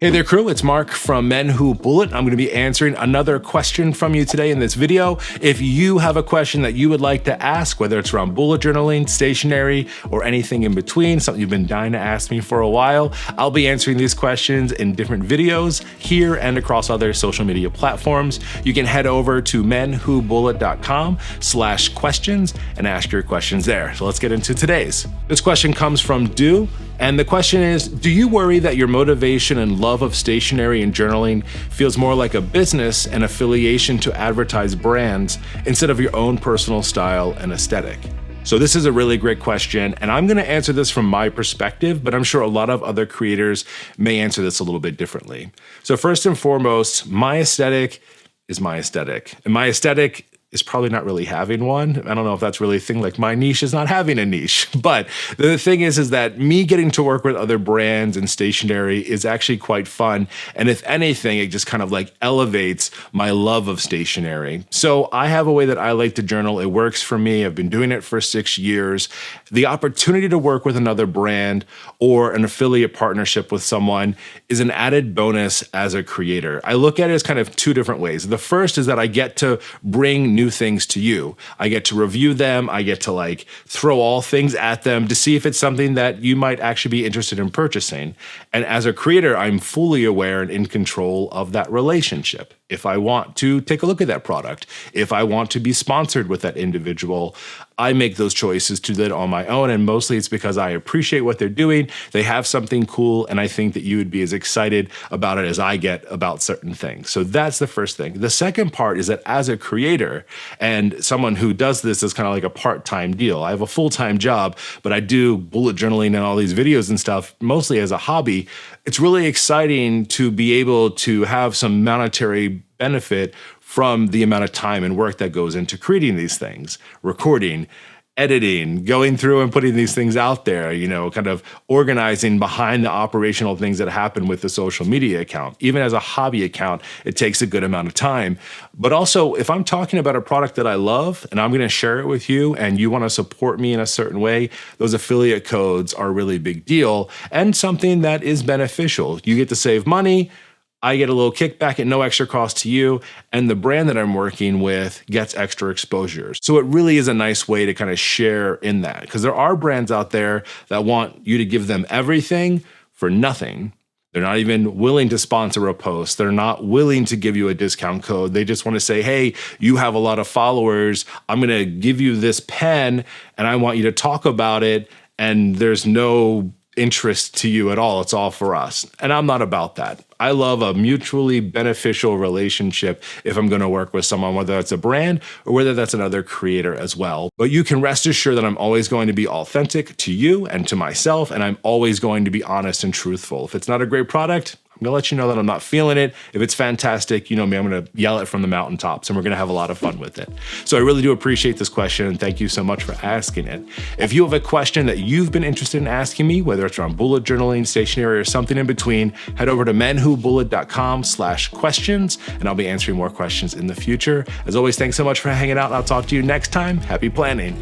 Hey there crew, it's Mark from Men Who Bullet. I'm going to be answering another question from you today in this video. If you have a question that you would like to ask, whether it's around bullet journaling, stationery, or anything in between, something you've been dying to ask me for a while, I'll be answering these questions in different videos here and across other social media platforms. You can head over to menwhobullet.com/questions and ask your questions there. So let's get into today's. This question comes from Du. And the question is, do you worry that your motivation and love of stationery and journaling feels more like a business and affiliation to advertise brands instead of your own personal style and aesthetic? So this is a really great question, and I'm gonna answer this from my perspective, but I'm sure a lot of other creators may answer this a little bit differently. So first and foremost, my aesthetic is my aesthetic. And my aesthetic is probably not really having one. I don't know if that's really a thing, like my niche is not having a niche. But the thing is that me getting to work with other brands and stationery is actually quite fun. And if anything, it just kind of like elevates my love of stationery. So I have a way that I like to journal. It works for me. I've been doing it for 6 years. The opportunity to work with another brand or an affiliate partnership with someone is an added bonus as a creator. I look at it as kind of two different ways. The first is that I get to bring new things to you. I get to review them. I get to like throw all things at them to see if it's something that you might actually be interested in purchasing. And as a creator, I'm fully aware and in control of that relationship. If I want to take a look at that product, if I want to be sponsored with that individual, I make those choices to do that on my own. And mostly it's because I appreciate what they're doing. They have something cool. And I think that you would be as excited about it as I get about certain things. So that's the first thing. The second part is that as a creator and someone who does this as kind of like a part-time deal, I have a full-time job, but I do bullet journaling and all these videos and stuff mostly as a hobby. It's really exciting to be able to have some monetary benefit from the amount of time and work that goes into creating these things, recording, editing, going through and putting these things out there, you know, kind of organizing behind the operational things that happen with the social media account. Even as a hobby account, it takes a good amount of time. But also, if I'm talking about a product that I love and I'm going to share it with you and you want to support me in a certain way, those affiliate codes are a really big deal and something that is beneficial. You get to save money. I get a little kickback at no extra cost to you, and the brand that I'm working with gets extra exposure. So it really is a nice way to kind of share in that, because there are brands out there that want you to give them everything for nothing. They're not even willing to sponsor a post. They're not willing to give you a discount code. They just want to say, hey, you have a lot of followers. I'm going to give you this pen, and I want you to talk about it, and there's no interest to you at all. It's all for us. And I'm not about that. I love a mutually beneficial relationship if I'm going to work with someone, whether that's a brand or whether that's another creator as well. But you can rest assured that I'm always going to be authentic to you and to myself, and I'm always going to be honest and truthful. If it's not a great product, I'm going to let you know that I'm not feeling it. If it's fantastic, you know me, I'm going to yell it from the mountaintops and we're going to have a lot of fun with it. So I really do appreciate this question and thank you so much for asking it. If you have a question that you've been interested in asking me, whether it's around bullet journaling, stationery, or something in between, head over to menwhobullet.com/questions and I'll be answering more questions in the future. As always, thanks so much for hanging out and I'll talk to you next time. Happy planning.